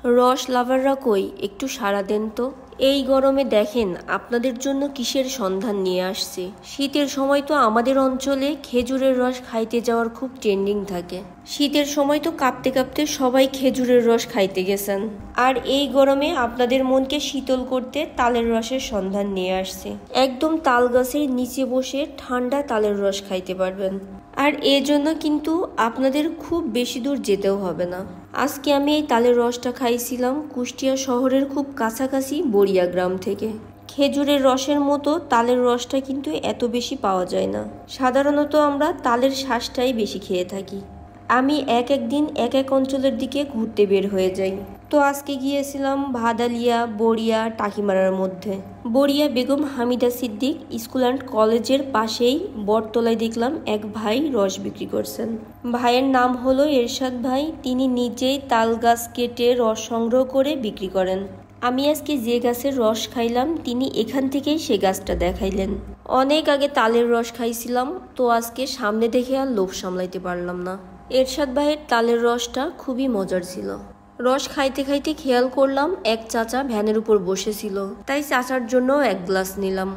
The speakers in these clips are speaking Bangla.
রস লাভাররা কই, একটু সাড়া দেন তো। এই গরমে দেখেন আপনাদের জন্য কিসের সন্ধান নিয়ে আসছি। শীতের সময় তো আমাদের অঞ্চলে খেজুরের রস খাইতে যাওয়ার খুব ট্রেন্ডিং থাকে। শীতের সময় তো কাঁপতে কাঁপতে সবাই খেজুরের রস খাইতে গেছেন, আর এই গরমে আপনাদের মনকে শীতল করতে তালের রসের সন্ধান নিয়ে আসছে। একদম তাল গাছের নিচে বসে ঠান্ডা তালের রস খাইতে পারবেন, আর এজন্য কিন্তু আপনাদের খুব বেশি দূর যেতেও হবে না। আজকে আমি এই তালের রসটা খাইছিলাম কুষ্টিয়া শহরের খুব কাছাকাছি বড়িয়া গ্রাম থেকে। খেজুরের রসের মতো তালের রসটা কিন্তু এত বেশি পাওয়া যায় না। সাধারণত আমরা তালের শ্বাসটাই বেশি খেয়ে থাকি। আমি এক দিন এক অঞ্চলের দিকে ঘুরতে বের হয়ে যাই। তো আজকে গিয়েছিলাম ভাদালিয়া, বড়িয়া, টাকিমারার মধ্যে। বড়িয়া বেগম হামিদা সিদ্দিক স্কুল অ্যান্ড কলেজের পাশেই বটতলায় দেখলাম এক ভাই রস বিক্রি করছেন। ভাইয়ের নাম হলো এরশাদ ভাই। তিনি নিজেই তাল গাছ কেটে রস সংগ্রহ করে বিক্রি করেন। আমি আজকে যে গাছের রস খাইলাম তিনি এখান থেকেই সে গাছটা দেখাইলেন। অনেক আগে তালের রস খাইছিলাম, তো আজকে সামনে দেখে আর লোভ সামলাইতে পারলাম না। এরশাদ ভাইয়ের তালের রসটা খুবই মজার ছিল। রস খাইতে খাইতে খেয়াল করলাম এক চাচা ভ্যানের উপর বসেছিল, তাই চাচার জন্য এক গ্লাস নিলাম।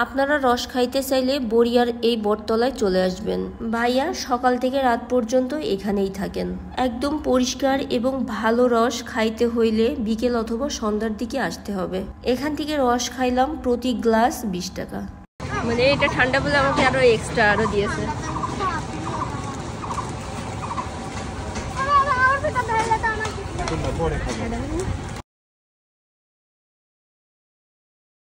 আপনারা রস খাইতে চাইলে বড়িয়ার এই বটতলায় চলে আসবেন। ভাইয়া সকাল থেকে রাত পর্যন্ত এখানেই থাকেন। একদম পরিষ্কার এবং ভালো রস খাইতে হইলে বিকেল অথবা সন্ধ্যার দিকে আসতে হবে। এখান থেকে রস খাইলাম প্রতি গ্লাস 20 টাকা। মানে এটা ঠান্ডা বলে আমাকে আরো এক্সট্রা আরো দিয়েছে।